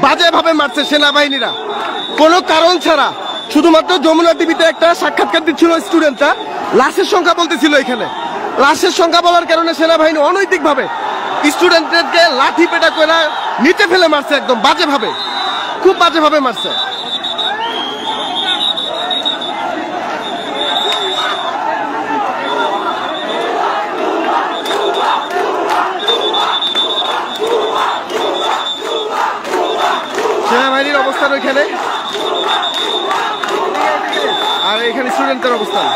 বাজেভাবে মারছে সেনাবাহিনীরা কোনো কারণ ছাড়া। শুধুমাত্র যমুনা টিভিতে একটা সাক্ষাৎকার দিচ্ছিল স্টুডেন্টরা, লাশের সংখ্যা বলতেছিল এখানে। লাশের সংখ্যা বলার কারণে সেনাবাহিনী অনৈতিকভাবে স্টুডেন্টদেরকে লাঠি পেটা করে নিচে ফেলে মারছে, একদম বাজেভাবে, খুব বাজেভাবে মারছে। সেনাবাহিনীর অবস্থান ওইখানে, আর এখানে স্টুডেন্টদের অবস্থান।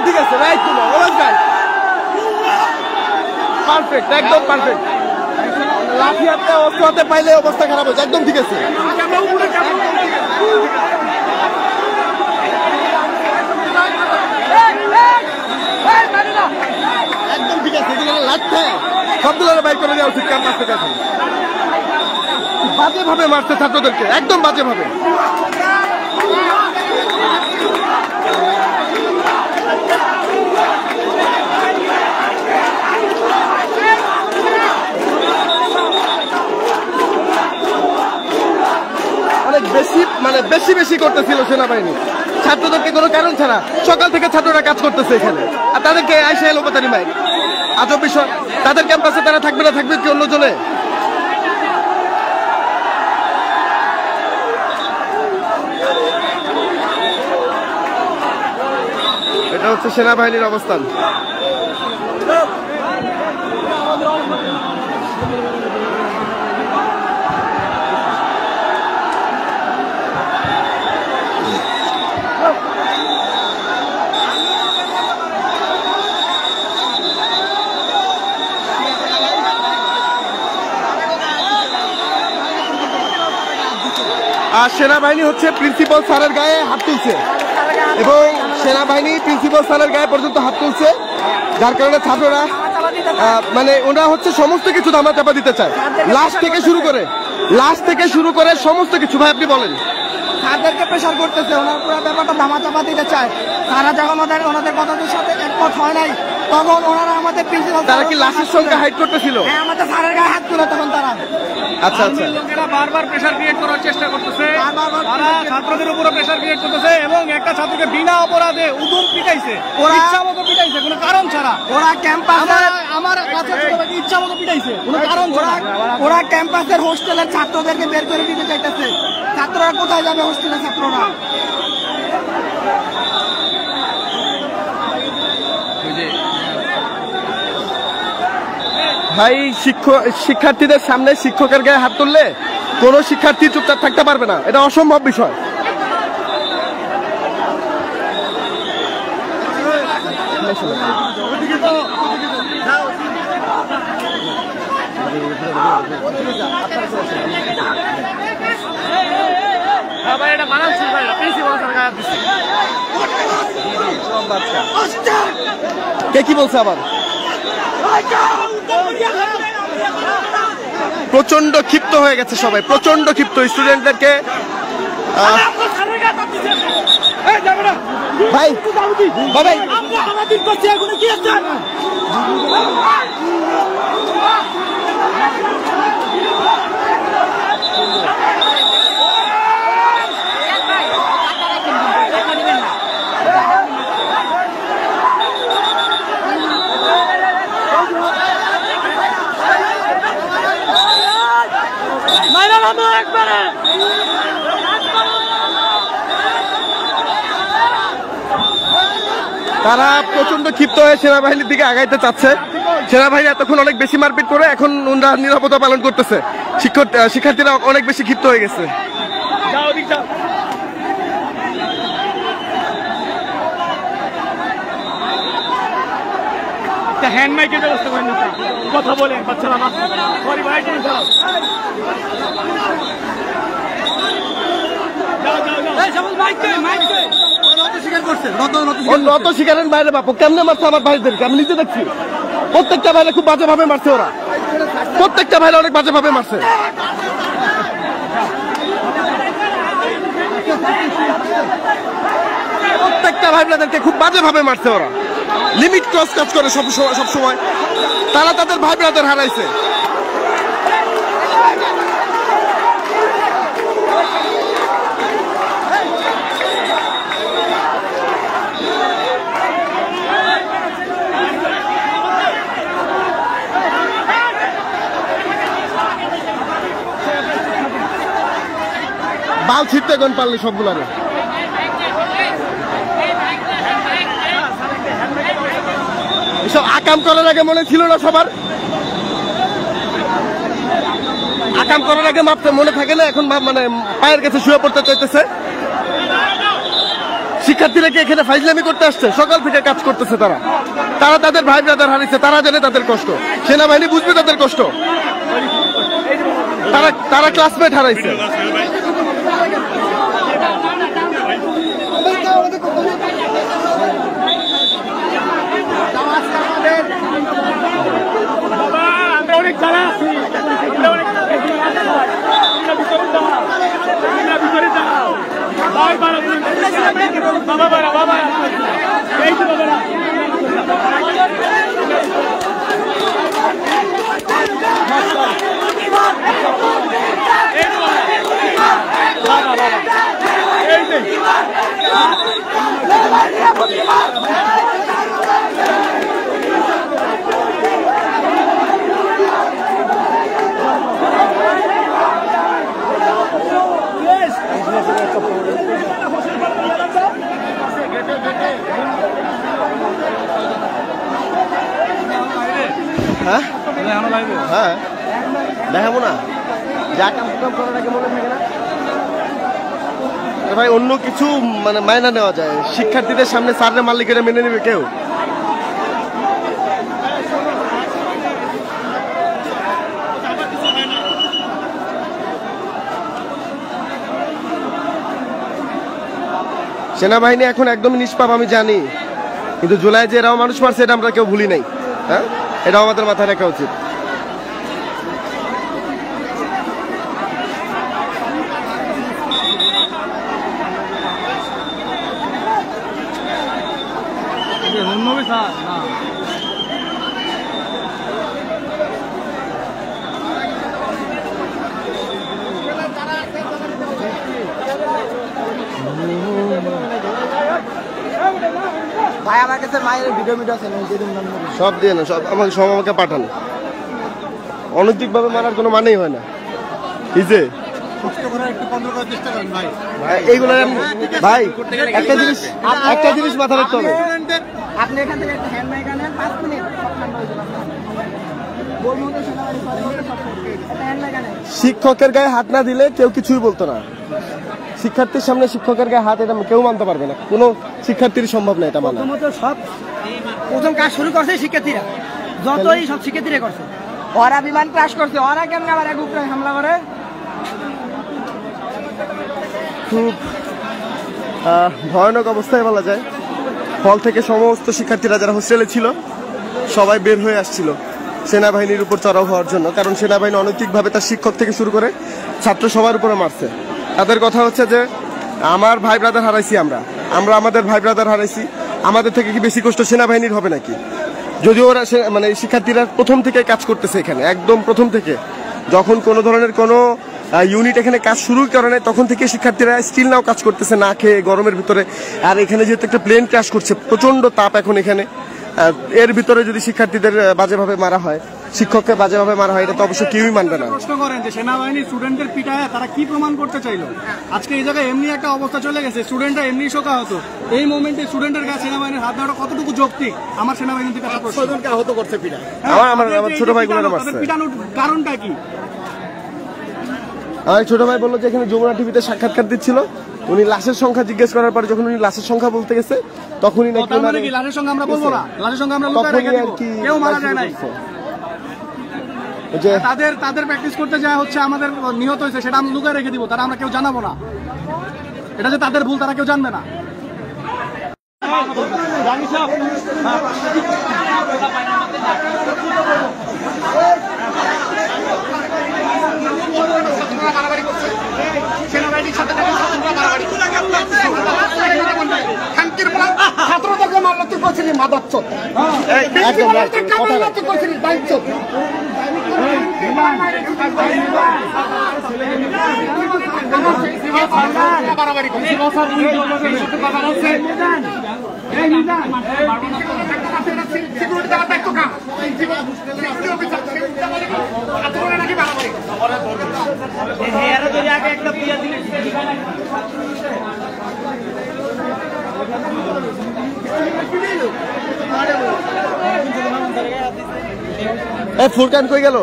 ঠিক আছে, রাইট, পারফেক্ট, একদম পারফেক্ট। লাঠি হাতে অস্ত্র হাতে পাইলে অবস্থা খারাপ হয়েছে, একদম ঠিক আছে। একদম ঠিক আছে, লাগছে সবগুলো বাইক করে দেওয়া উচিত ক্যাম্পাস থেকে। এখন বাজেভাবে মারছে ছাত্রদেরকে, একদম বাজেভাবে। বেশি বেশি করতেছিল সেনাবাহিনী ছাত্রদেরকে কোনো কারণ ছাড়া। সকাল থেকে ছাত্ররা কাজ করতেছে এখানে, আর তাদেরকে আইসা এলোপাতারি মাইক। আজব বিষয়, তাদের ক্যাম্পাসে তারা থাকবে না, থাকবে কি অন্য জনে? এটা হচ্ছে সেনাবাহিনীর অবস্থান। আর সেনাবাহিনী হচ্ছে প্রিন্সিপাল স্যারের গায়ে হাত তুলছে, এবং সেনাবাহিনী প্রিন্সিপাল স্যারের গায়ে পর্যন্ত হাত তুলছে, যার কারণে ছাত্ররা মানে ওরা হচ্ছে সমস্ত কিছু ধামাচাপা দিতে চায়। লাশ থেকে শুরু করে সমস্ত কিছু। ভাই আপনি বলেন। তাদেরকে প্রেশার করতেছে, ওনার পুরো ব্যাপারটা ধামাচাপা দিতে চায়। তারা যখন ওনাদের কথাদের সাথে একমত হয় নাই, তখন ওনারা আমাদের প্রিন্সিপাল, তারা কি লাশের সংখ্যা হাইড করতেছিল? হ্যাঁ, আমাদের স্যারের গায়ে হাত তুলে তখন তারা। আচ্ছা আচ্ছা, লোকেরা বারবার প্রেসার ক্রিয়েট করার চেষ্টা করতেছে, তারা ছাত্রদের উপরে প্রেসার ক্রিয়েট করতেছে, এবং একটা ছাত্রকে বিনা অপরাধে উদুম পিটাইছে, ওরা ইচ্ছা মতো পিটাইছে কোনো কারণ ছাড়া। ওরা ক্যাম্পাসে আমার কাছে ইচ্ছা মতো পিটাইছে কোনো কারণ ছাড়া। ওরা ক্যাম্পাসের হোস্টেলের ছাত্রদেরকে বের করে দিতে চাইতেছে। ছাত্ররা কোথায় যাবে? হোস্টেলের ছাত্ররা। ভাই শিক্ষার্থীদের সামনে শিক্ষকের গায়ে হাত তুললে কোনো শিক্ষার্থী চুপচাপ থাকতে পারবে না, এটা অসম্ভব বিষয়। কে কি বলছে আবার? প্রচন্ড ক্ষিপ্ত হয়ে গেছে সবাই, প্রচন্ড ক্ষিপ্ত। স্টুডেন্টদেরকে ভাই ভাই তারা প্রচন্ড ক্ষিপ্ত হয়ে সেনাবাহিনীর দিকে আগাইতে চাচ্ছে। সেনাবাহিনী এতক্ষণ অনেক বেশি মারপিট করে এখন ওনারা নিরাপত্তা পালন করতেছে। শিক্ষার্থীরা অনেক বেশি ক্ষিপ্ত হয়ে গেছে। একটা হ্যান্ড মাইকের ব্যবস্থা করেন না, কথা বলেন বাচ্চারা না। সরি ভাই, নত শিকারের বাইরে বাপু কেমনে মারছে আমার ভাইদেরকে আমি নিজে দেখছি। প্রত্যেকটা ভাইরা খুব বাজে ভাবে মারছে ওরা, প্রত্যেকটা ভাইরা অনেক বাজে ভাবে মারছে। প্রত্যেকটা ভাই ব্রাদারকে খুব বাজে ভাবে মারছে ওরা, লিমিট ক্রস কাজ করে সব সময়। তারা তাদের ভাই ব্রাদার হারাইছে। বাল ছিটতে কোন পারলি সবগুলারে। এসব আকাম করার আগে মনে ছিল না সবার, আকাম করার আগে মাপতে মনে থাকে না, এখন মানে পায়ের কাছে শুয়ে পড়তে চাইতেছে। শিক্ষার্থীরা কি এখানে ফাইজলামি করতে আসছে? সকাল থেকে কাজ করতেছে তারা, তারা তাদের ভাই ব্রাদার হারিয়েছে, তারা জানে তাদের কষ্ট। সেনাবাহিনী বুঝবে তাদের কষ্ট, তারা ক্লাসমেট হারাইছে। অনেক জ্বালা আছি, বাবা বাবা বাবা এই তো বাবা হ্যাঁ হ্যাঁ দেখাবো না, যা কাম করার আগে মনে থাকে না ভাই। অন্য কিছু মানে মাইনা নেওয়া যায়, শিক্ষার্থীদের সামনে স্যারের মালিকেরা মেনে নেবে কেউ? সেনাবাহিনী এখন একদমই নিষ্পাপ আমি জানি, কিন্তু জুলাই যে এরাও মানুষ মারছে এটা আমরা কেউ ভুলি নাই। হ্যাঁ, এটাও আমাদের মাথায় রাখা উচিত। ভাই আমার কাছে মায়ের ভিডিও আছে, সব দিয়ে না, সব আমাকে পাঠান। অনৈতিক ভাবে মারার কোনো মানেই হয় না। এইগুলো ভাই একটা জিনিস মাথা রাখতে হবে, আপনি এখান থেকে একটা হ্যান্ড মাইক আনেন 5 মিনিট শিক্ষকের গায়ে হাত না দিলে কেউ কিছুই বলতো না। শিক্ষার্থীর সামনে শিক্ষকের গায়ে হাত এটা কেউ মানতে পারবে না, কোনো শিক্ষার্থীর সম্ভব না এটা মানা। প্রথম কাজ শুরু করছে শিক্ষার্থীরা, যতই সব শিক্ষার্থীরা করছে। ওরা বিমান ক্রাশ করছে, ওরা কেমন আবার এক উপরে হামলা করে। খুব ভয়ানক অবস্থায় বলা যায়। হল থেকে সমস্ত শিক্ষার্থীরা যারা হোস্টেলে ছিল সবাই বের হয়ে আসছিল সেনাবাহিনীর উপর চড়াও হওয়ার জন্য, কারণ সেনাবাহিনী অনৈতিকভাবে তার শিক্ষক থেকে শুরু করে ছাত্র সবার উপরে মারছে। তাদের কথা হচ্ছে যে আমার ভাই ব্রাদার হারাইছি, আমরা আমাদের ভাই ব্রাদার হারাইছি, আমাদের থেকে কি বেশি কষ্ট সেনাবাহিনীর হবে নাকি? যদিও ওরা মানে শিক্ষার্থীরা প্রথম থেকে কাজ করতেছে এখানে, একদম প্রথম থেকে, যখন কোনো ধরনের কোনো ইউনিট এখানে কাজ শুরু করে নাই তখন থেকে শিক্ষার্থীরা স্টিল নাও কাজ করতেছে না খেয়ে গরমের ভিতরে। আর এখানে যেহেতু একটা প্লেন ক্র্যাশ করছে, প্রচন্ড তাপ এখন এখানে, এর ভিতরে যদি শিক্ষার্থীদের বাজেভাবে মারা হয়, শিক্ষককে বাজেভাবে মারা হয়, এটা তো অবশ্যই কেউই মানবে না। প্রশ্ন করেন যে সেনাবাহিনী স্টুডেন্টদের পিটায় তারা কি প্রমাণ করতে চাইলো? আজকে এই জায়গায় এমনি একটা অবস্থা চলে গেছে, স্টুডেন্টরা এমনি শোকা হতো। এই মোমেন্টে স্টুডেন্টের কাছে সেনাবাহিনীর হাত দেওয়াটা কতটুকু যৌক্তিক? আমার সেনাবাহিনী থেকে ছয়জনকে আহত করছে পিটা, আমার ছোট ভাইগুলোর মারছে। পিটানোর কারণটা কি? আমার ছোট ভাই বললো যে এখানে যমুনা টিভিতে সাক্ষাৎকার দিচ্ছিল, উনি লাশের সংখ্যা জিজ্ঞেস করার পরে যখন উনি লাশের সংখ্যা বলতে গেছে তখনই নাকি তার মানে কি লাশের সঙ্গে আমরা বলবো না, লাশের সঙ্গে আমরা লুকায় রেখে দিব, কেউ মারা যায় নাই। যে তাদের প্র্যাকটিস করতে যা হচ্ছে আমাদের নিহত হয়েছে সেটা আমরা লুকায় রেখে দিব, তারা আমরা কেউ জানাবো না, এটা যে তাদের ভুল তারা কেউ জানবে না। ছাত্রদেরকে মারলো তুই করছিলি মাদাচ্ছ, তুই করছিলি দায়িত্ব। ফুরকান কই গেল?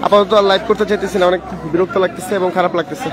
আপাতত আর লাইভ করতে চাইতেছি না, অনেক বিরক্ত লাগতেছে এবং খারাপ লাগতেছে।